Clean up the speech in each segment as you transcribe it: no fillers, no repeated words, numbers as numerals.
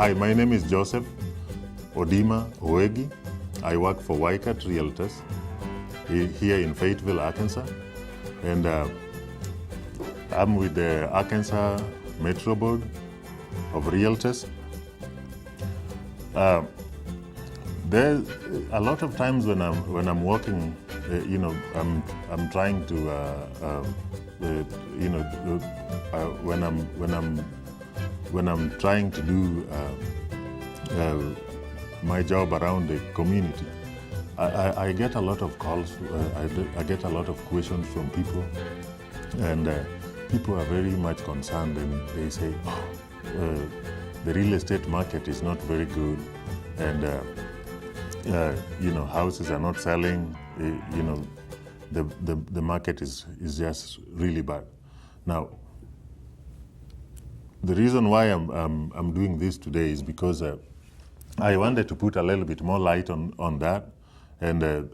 Hi, my name is Joseph Odima Owegi. I work for Wycat Realtors here in Fayetteville, Arkansas. And I'm with the Arkansas Metro Board of Realtors. There's a lot of times when I'm working, I'm trying to, when I'm trying to do my job around the community, I get a lot of calls. I get a lot of questions from people, and people are very much concerned, and they say, the real estate market is not very good, and houses are not selling. The market is just really bad. Now, the reason why I'm doing this today is because I wanted to put a little bit more light on that, and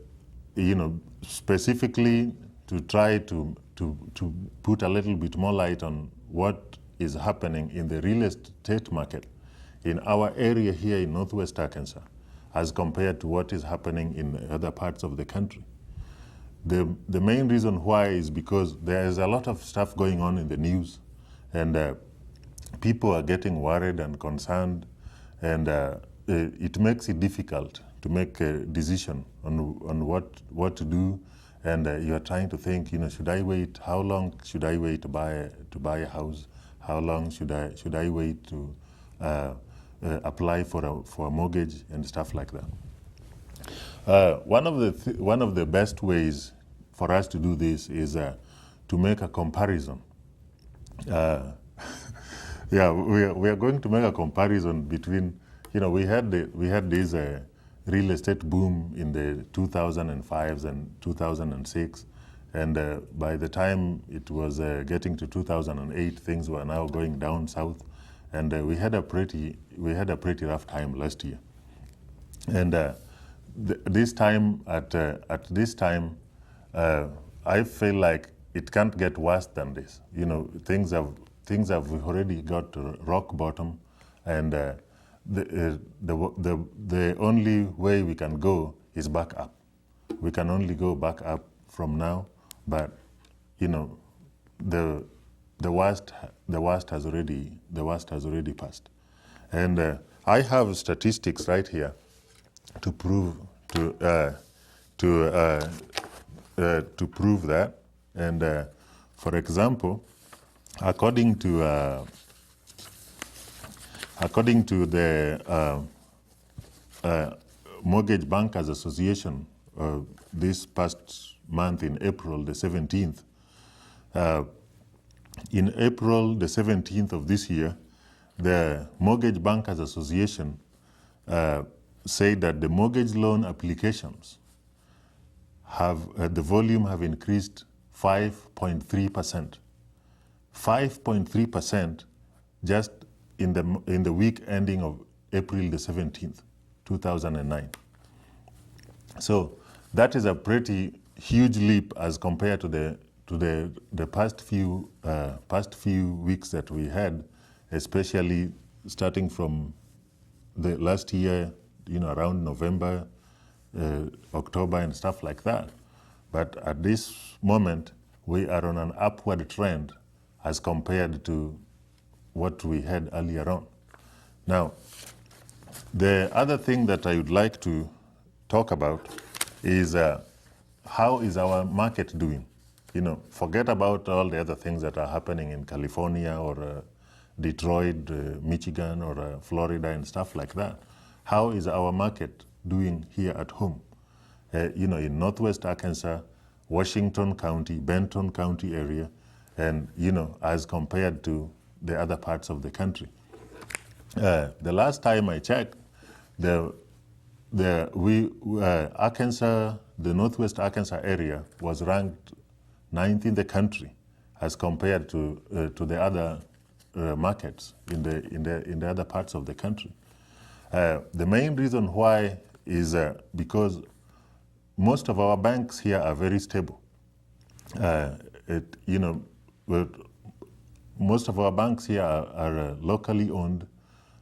specifically to try to put a little bit more light on what is happening in the real estate market in our area here in Northwest Arkansas as compared to what is happening in other parts of the country. The main reason why is because there is a lot of stuff going on in the news, and people are getting worried and concerned, and it makes it difficult to make a decision on what to do. And you are trying to think, should I wait? How long should I wait to buy a house? How long should I wait to apply for a mortgage and stuff like that? One of the best ways for us to do this is to make a comparison. Yeah, we are going to make a comparison between, we had this real estate boom in the 2005s and 2006, and by the time it was getting to 2008, things were now going down south, and we had a pretty rough time last year. And this time, I feel like it can't get worse than this. Things have already got to rock bottom, and the only way we can go is back up. We can only go back up from now, but the worst has already passed. And I have statistics right here to prove prove that. And for example, according to the Mortgage Bankers Association, this past month in April the 17th, in April the 17th of this year, the Mortgage Bankers Association said that the mortgage loan applications the volume have increased 5.3%. 5.3% just in the week ending of April the 17th, 2009. So that is a pretty huge leap as compared to the past few weeks that we had, especially starting from the last year, around November, October and stuff like that. But at this moment, we are on an upward trend as compared to what we had earlier on. Now, the other thing that I would like to talk about is how is our market doing? Forget about all the other things that are happening in California or Detroit, Michigan, or Florida and stuff like that. How is our market doing here at home? In Northwest Arkansas, Washington County, Benton County area, and as compared to the other parts of the country. The last time I checked, Arkansas, the Northwest Arkansas area was ranked 9th in the country as compared to the other markets in the other parts of the country. The main reason why is because most of our banks here are very stable. Most of our banks here are locally owned,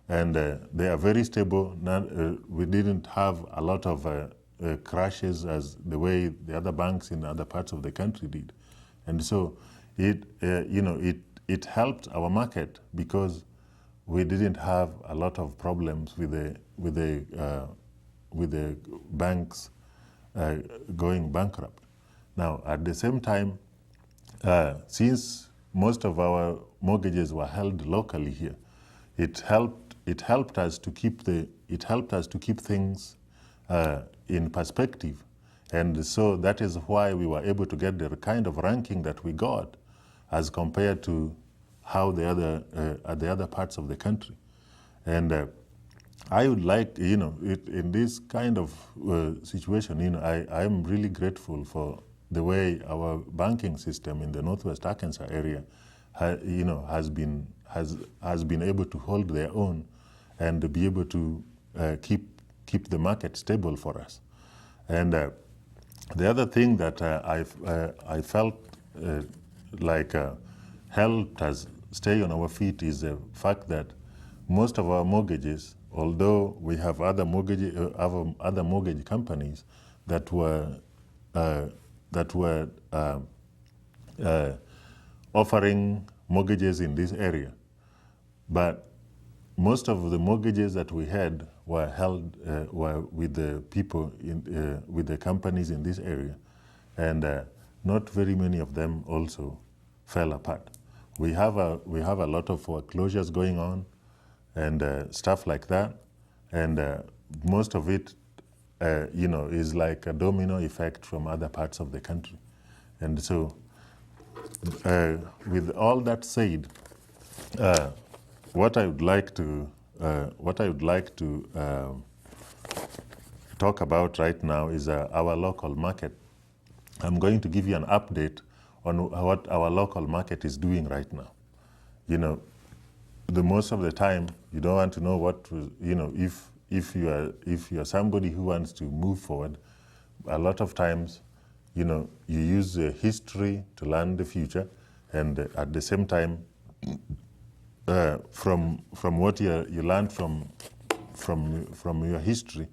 and they are very stable. We didn't have a lot of crashes as the way the other banks in other parts of the country did, and so it helped our market because we didn't have a lot of problems with the banks going bankrupt. Now, at the same time, since most of our mortgages were held locally here, it helped us to keep things in perspective, and so that is why we were able to get the kind of ranking that we got, as compared to how the other parts of the country. And I would like, in this kind of situation, I am really grateful for the way our banking system in the Northwest Arkansas area, has been able to hold their own and be able to keep the market stable for us. And the other thing that I felt like helped us stay on our feet is the fact that most of our mortgages, although we have other mortgage companies that were offering mortgages in this area, but most of the mortgages that we had were held were with the people with the companies in this area, and not very many of them also fell apart. We have a lot of foreclosures going on, and stuff like that, and most of it, is like a domino effect from other parts of the country. And so, with all that said, what I would like to talk about right now is our local market. I'm going to give you an update on what our local market is doing right now. The most of the time, you don't want to know what, if you are somebody who wants to move forward. A lot of times, you use the history to learn the future, and at the same time, from what you learned from your history,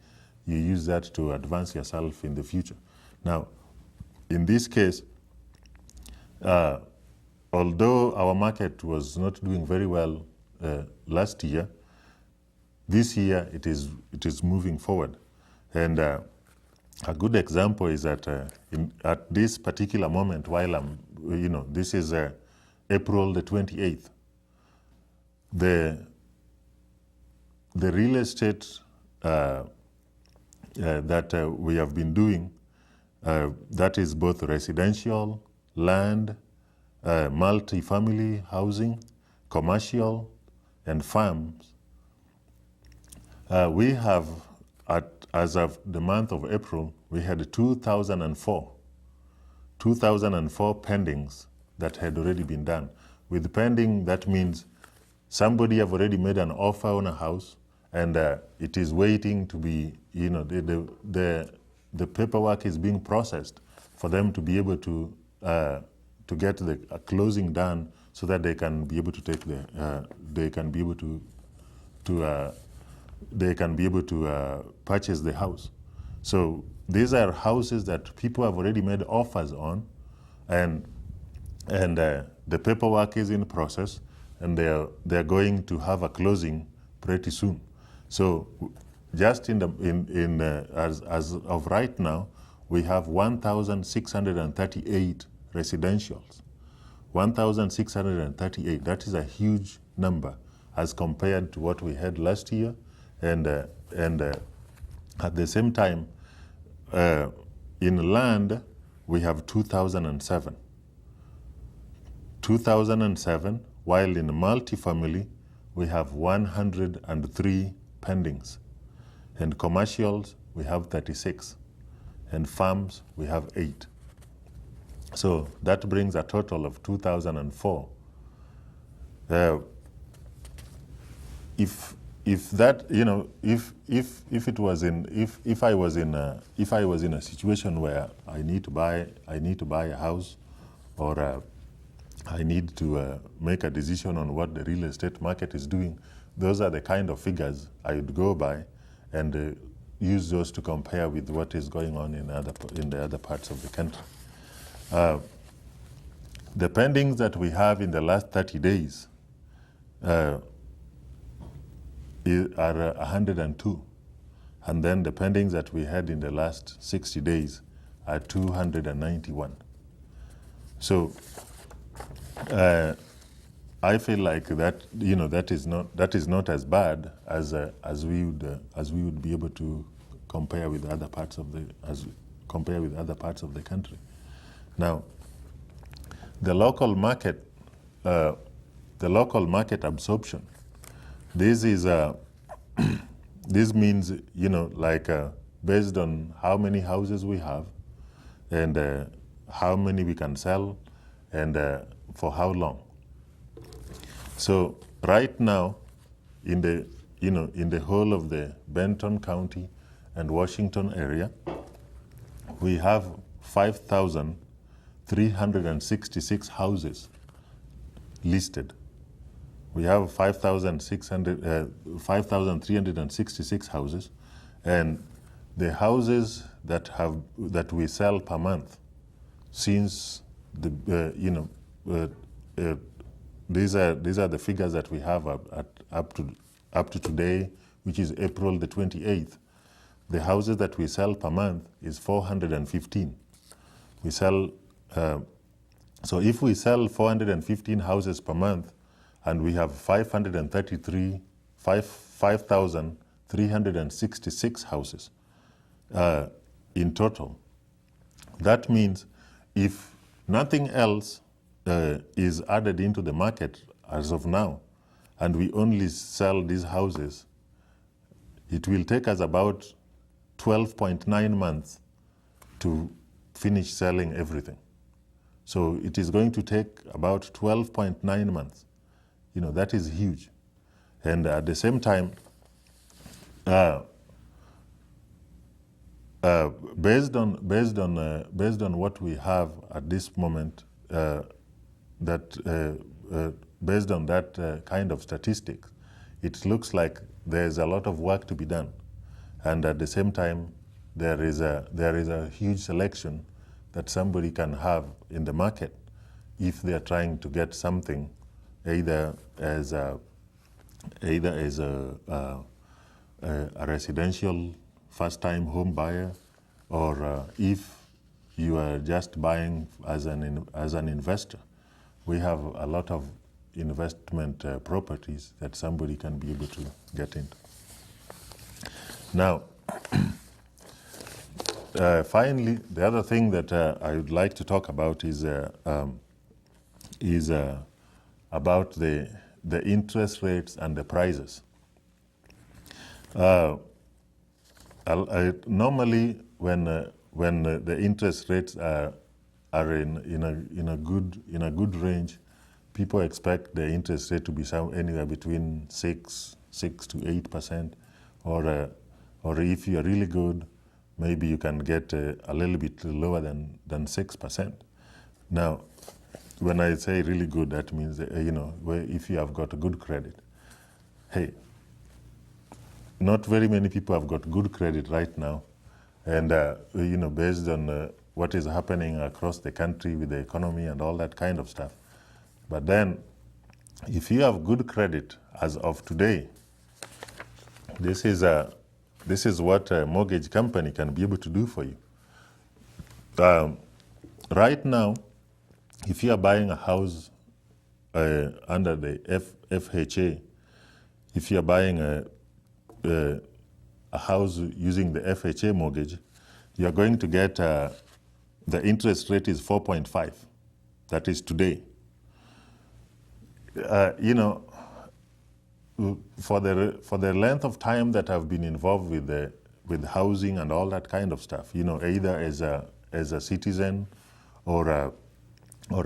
you use that to advance yourself in the future. Now, in this case, although our market was not doing very well last year, this year it is moving forward. And a good example is that at this particular moment, while this is April the 28th, the real estate that we have been doing, that is both residential, land, multi-family housing, commercial, and farms. We have, as of the month of April, we had 2,004 pendings that had already been done. With pending, that means somebody have already made an offer on a house, and it is waiting to be, the paperwork is being processed for them to be able to get the closing done, so that they can be able to take purchase the house. So these are houses that people have already made offers on, and the paperwork is in process, and they're going to have a closing pretty soon. So just as of right now, we have 1,638 residentials. 1,638. That is a huge number as compared to what we had last year, and at the same time, in land we have 2,007. 2,007, while in multifamily we have 103 pendings, and commercials we have 36, and farms we have 8. So that brings a total of 2,004. If that, if I was in a situation where I need to buy a house, or I need to make a decision on what the real estate market is doing, those are the kind of figures I would go by and use those to compare with what is going on in the other parts of the country. The pendings that we have in the last 30 days are 102. And then the pendings that we had in the last 60 days are 291. So I feel like that, that is not as bad as we would be able to compare with other parts of the country. Now, the local market absorption. This is this means, based on how many houses we have and how many we can sell and for how long. So right now, in the whole of the Benton County and Washington area, we have 5,366 houses listed. We have 5,366 houses, and the houses that we sell per month, since these are the figures that we have up to today, which is April the 28th. The houses that we sell per month is 415. We sell so if we sell 415 houses per month, and we have 5,366 houses in total. That means if nothing else is added into the market as of now, and we only sell these houses, it will take us about 12.9 months to finish selling everything. So it is going to take about 12.9 months. That is huge. And at the same time, based on what we have at this moment, based on that kind of statistics, it looks like there's a lot of work to be done. And at the same time, there is a huge selection that somebody can have in the market if they are trying to get something, either as a residential first-time home buyer, or if you are just buying as an investor. We have a lot of investment properties that somebody can be able to get into. Now, finally, the other thing that I would like to talk about is about the interest rates and the prices. Normally, when the interest rates are in a good range, people expect the interest rate to be anywhere between 6 to 8%, or if you are really good, maybe you can get a little bit lower than 6%. Now, when I say really good, that means if you have got a good credit. Hey, not very many people have got good credit right now, and based on what is happening across the country with the economy and all that kind of stuff. But then, if you have good credit as of today, this is what a mortgage company can be able to do for you. Right now, if you are buying a house under the FHA, if you are buying a house using the FHA mortgage, you are going to get the interest rate is 4.5. That is today. For the length of time that I've been involved with housing and all that kind of stuff, either as a citizen or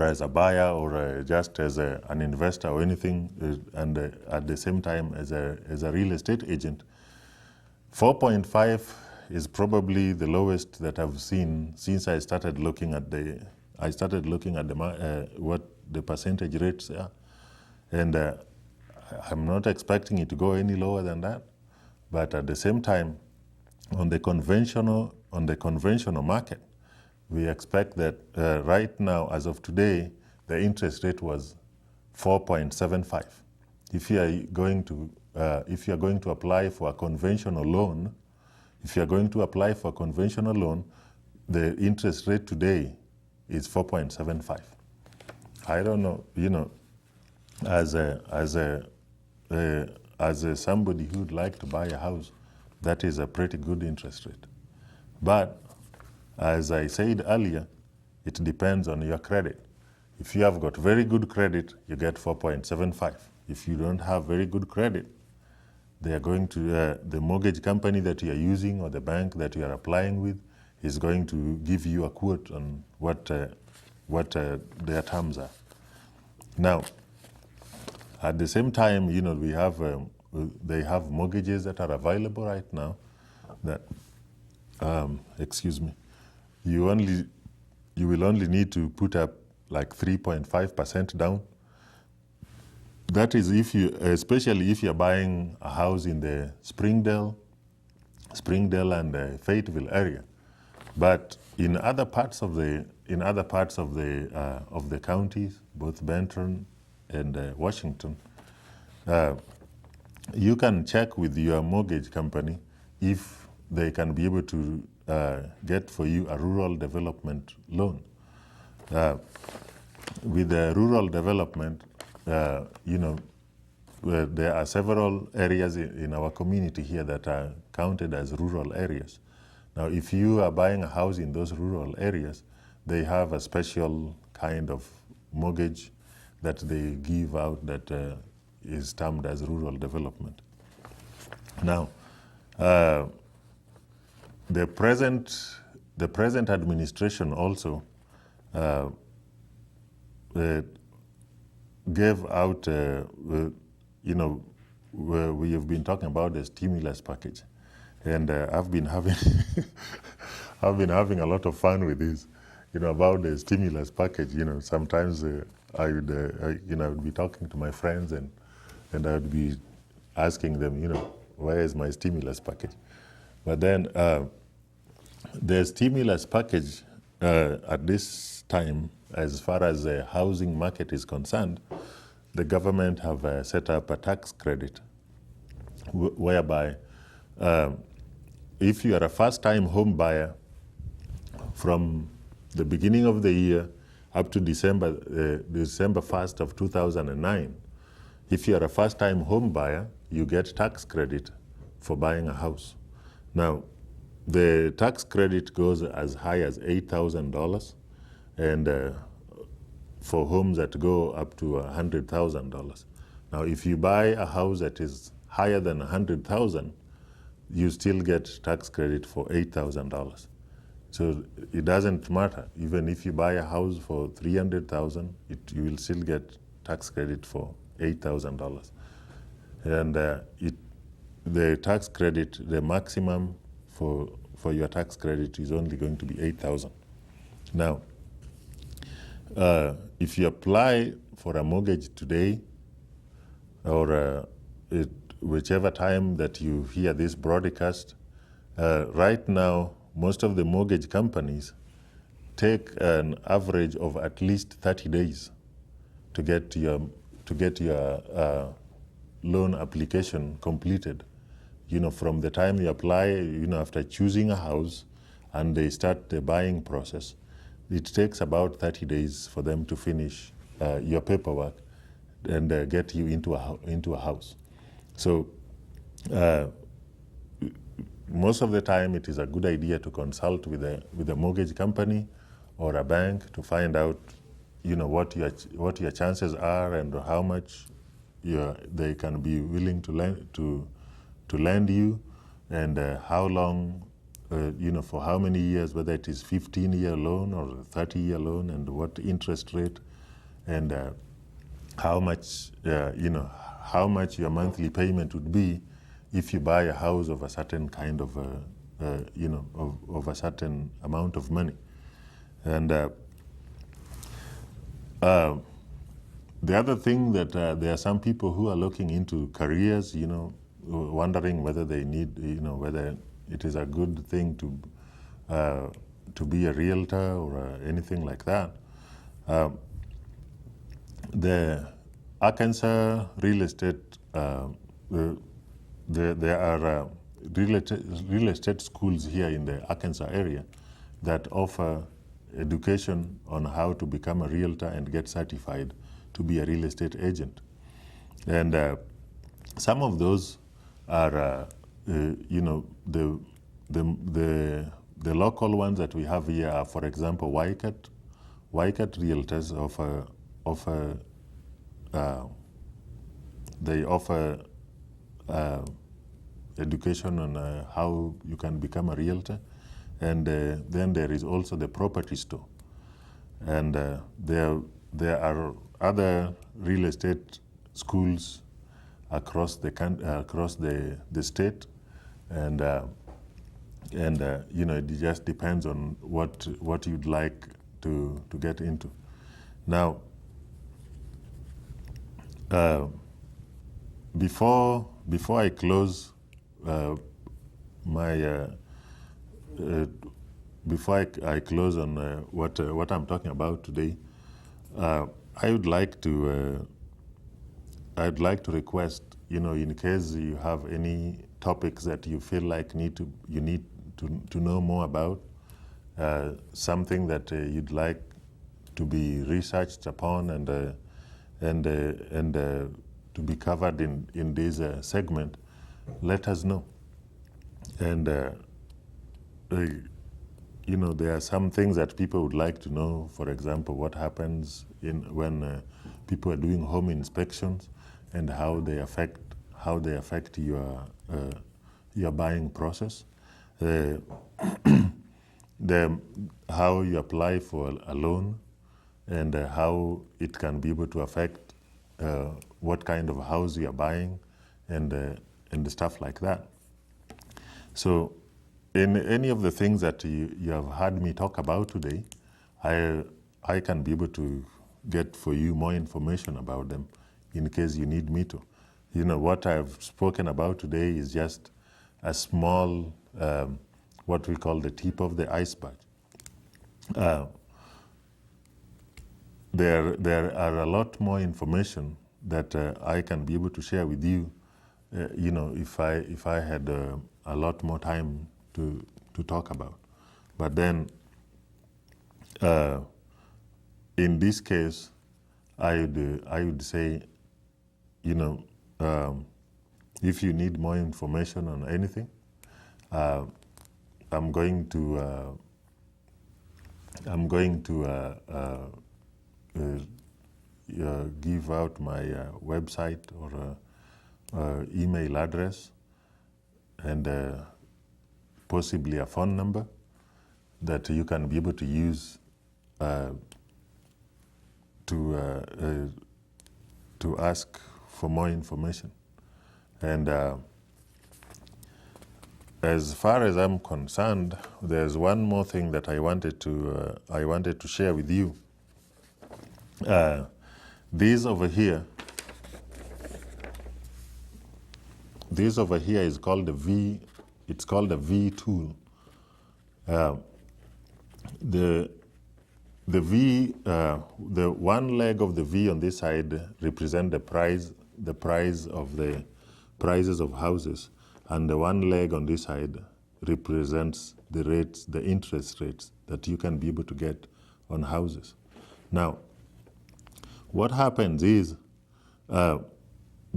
as a buyer or just as an investor or anything, and at the same time as a real estate agent, 4.5 is probably the lowest that I've seen since I started looking at what the percentage rates are. And I'm not expecting it to go any lower than that. But at the same time, on the conventional market, we expect that right now, as of today, the interest rate was 4.75. If you are going to apply for a conventional loan, the interest rate today is 4.75. I don't know, as somebody who would like to buy a house, that is a pretty good interest rate. But as I said earlier, it depends on your credit. If you have got very good credit, you get 4.75. If you don't have very good credit, they are going to, the mortgage company that you are using or the bank that you are applying with is going to give you a quote on what their terms are. Now, at the same time, we have they have mortgages that are available right now that, you will only need to put up like 3.5% down. That is especially if you're buying a house in the Springdale and Fayetteville area. But in other parts of the counties, both Benton and Washington, you can check with your mortgage company if they can be able to get for you a rural development loan. With the rural development, there are several areas in our community here that are counted as rural areas. Now, if you are buying a house in those rural areas, they have a special kind of mortgage that they give out that is termed as rural development. Now, the present administration also gave out, we have been talking about the stimulus package, and I've been having a lot of fun with this, about the stimulus package. Sometimes I would be talking to my friends and I would be asking them, where is my stimulus package? But then the stimulus package at this time, as far as the housing market is concerned, the government have set up a tax credit whereby if you are a first-time home buyer from the beginning of the year up to December 1st of 2009, if you are a first-time home buyer, you get tax credit for buying a house. Now, the tax credit goes as high as $8,000, and for homes that go up to $100,000. Now, if you buy a house that is higher than $100,000, you still get tax credit for $8,000. So it doesn't matter. Even if you buy a house for $300,000, you will still get tax credit for $8,000. And the tax credit, the maximum for your tax credit is only going to be $8,000. Now, if you apply for a mortgage today, or whichever time that you hear this broadcast, right now, most of the mortgage companies take an average of at least 30 days to get your loan application completed. From the time you apply, after choosing a house and they start the buying process, it takes about 30 days for them to finish your paperwork and get you into a house. So most of the time, it is a good idea to consult with a mortgage company or a bank to find out, what your chances are and how much they can be willing to lend you, and how long, for how many years, whether it is 15-year loan or 30-year loan, and what interest rate, and how much your monthly payment would be if you buy a house of a certain kind of, of a certain amount of money. And the other thing that there are some people who are looking into careers, wondering whether they need, whether it is a good thing to be a realtor or anything like that. The Arkansas real estate, there are real estate schools here in the Arkansas area that offer education on how to become a realtor and get certified to be a real estate agent. And some of those are, the local ones that we have here are, for example, Wycat Realtors they offer education on how you can become a realtor. And then there is also the property store. And there are other real estate schools across the state, and it just depends on what you'd like to get into. Now, before I close before I close on what I'm talking about today, I'd like to request, in case you have any topics that you feel like you need to know more about, something that you'd like to be researched upon and to be covered in this segment, let us know. And there are some things that people would like to know. For example, what happens when people are doing home inspections and how they affect your buying process. How you apply for a loan, and how it can be able to affect what kind of house you are buying, and stuff like that. So, in any of the things that you have heard me talk about today, I can be able to get for you more information about them in case you need me to. What I've spoken about today is just a small, what we call the tip of the iceberg. There are a lot more information that I can be able to share with you, if I had a lot more time to talk about. But then, in this case, I would say, if you need more information on anything, I'm going to give out my website or email address, and possibly a phone number that you can be able to use to ask for more information. And as far as I'm concerned, there's one more thing that I wanted to share with you. This over here is called the V. It's called the V tool. The V, the one leg of the V on this side represent the prices of the prices of houses, and the one leg on this side represents the rates, the interest rates that you can be able to get on houses. Now, what happens is,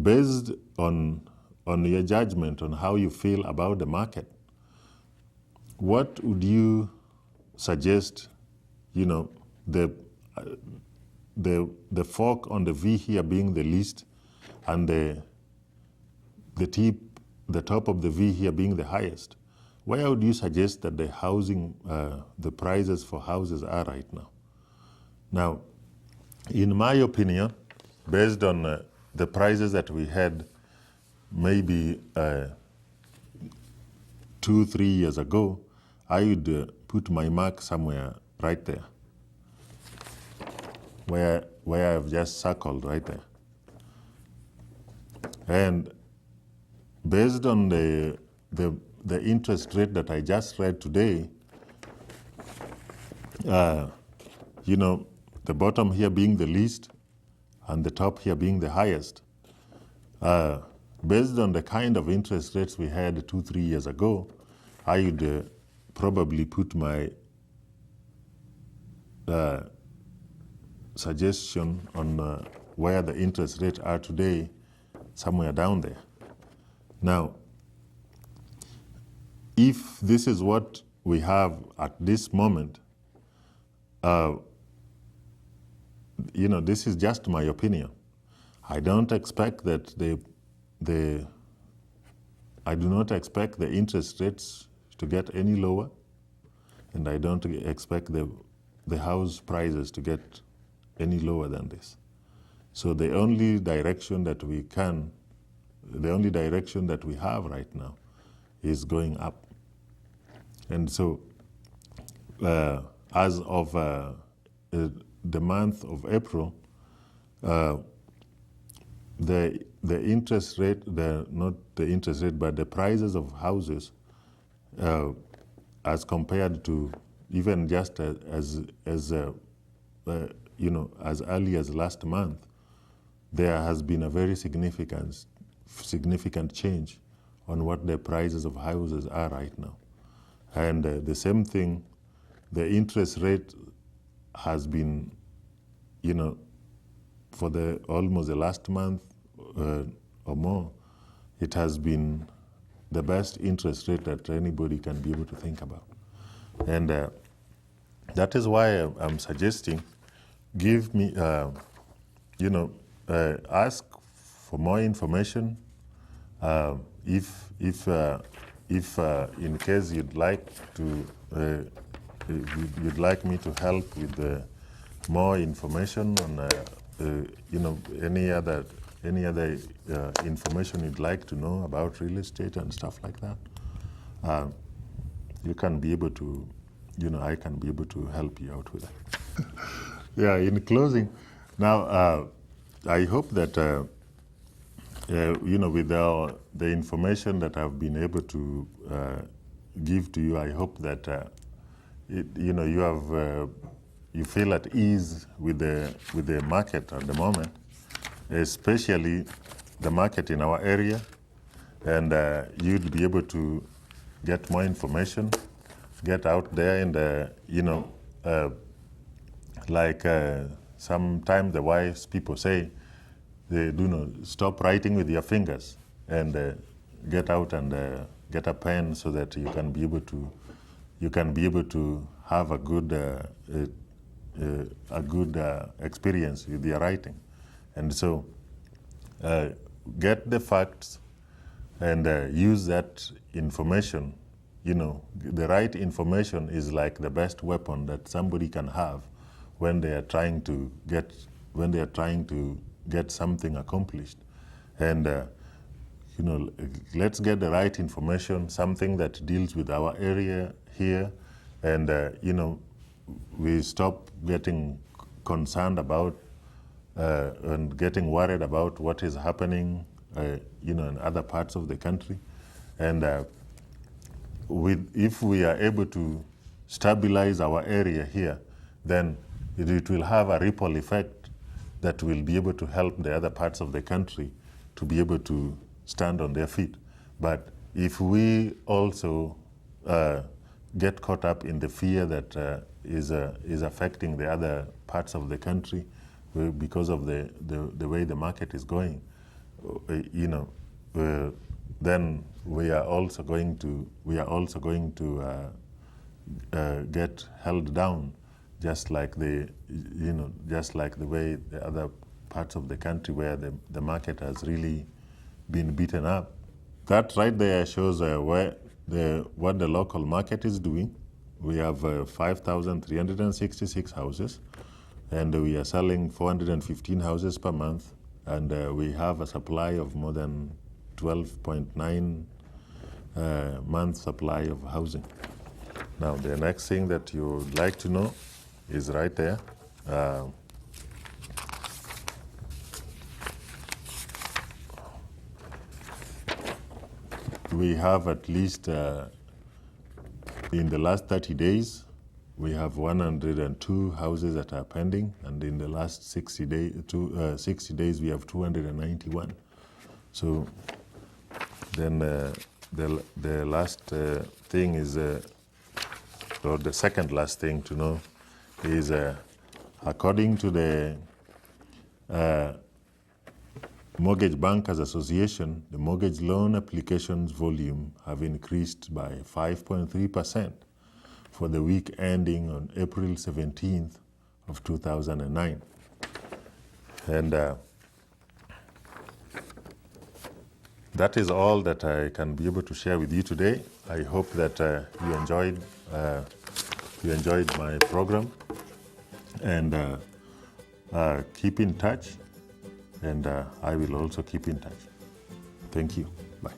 based on your judgment on how you feel about the market, what would you suggest? The fork on the V here being the least, and the top of the V here being the highest. Where would you suggest that the prices for houses are right now? Now, in my opinion, based on the prices that we had maybe 2-3 years ago, I would put my mark somewhere right there, where I've just circled right there. And based on the interest rate that I just read today, you know, the bottom here being the least and the top here being the highest, based on the kind of interest rates we had 2-3 years ago, I would probably put my suggestion on where the interest rates are today somewhere down there. Now, if this is what we have at this moment, you know, this is just my opinion. I don't expect that I do not expect the interest rates to get any lower, and I don't expect the house prices to get any lower than this. So the only direction that we have right now is going up. And so as of the month of April, the interest rate, not the interest rate, but the prices of houses, as compared to even just as you know, as early as last month, there has been a very significant change on what the prices of houses are right now. And the same thing, the interest rate has been, you know, for almost the last month or more, it has been the best interest rate that anybody can be able to think about. And that is why I'm suggesting, give me, you know, ask for more information. If in case you'd like me to help with more information on, you know, any other information you'd like to know about real estate and stuff like that, you can be able to, you know, I can be able to help you out with that. Yeah, in closing, now I hope that, you know, with the information that I've been able to give to you, I hope that, you know, you feel at ease with the market at the moment, especially the market in our area, and you'd be able to get more information, get out there, and you know, like sometimes the wise people say, they do not stop writing with your fingers, and get out and get a pen so that you can be able to have a good experience with your writing. And so get the facts and use that information. You know, the right information is like the best weapon that somebody can have when they are trying to get something accomplished. And you know, let's get the right information, something that deals with our area here, and you know, we stop getting concerned about and getting worried about what is happening, you know, in other parts of the country. And if we are able to stabilize our area here, then it will have a ripple effect that will be able to help the other parts of the country to be able to stand on their feet. But if we also get caught up in the fear that is affecting the other parts of the country because of the way the market is going, you know, then we are also going to get held down, just like the way the other parts of the country where the market has really been beaten up. That right there shows what the local market is doing. We have 5,366 houses, and we are selling 415 houses per month, and we have a supply of more than 12.9 month supply of housing. Now, the next thing that you would like to know is right there. we have at least, in the last 30 days, we have 102 houses that are pending, and in the last 60 days, we have 291. So then the last thing is, or the second last thing to know is, according to the Mortgage Bankers Association, the mortgage loan applications volume have increased by 5.3% for the week ending on April 17th of 2009. And that is all that I can be able to share with you today. I hope that you enjoyed my program, and keep in touch, and I will also keep in touch. Thank you. Bye.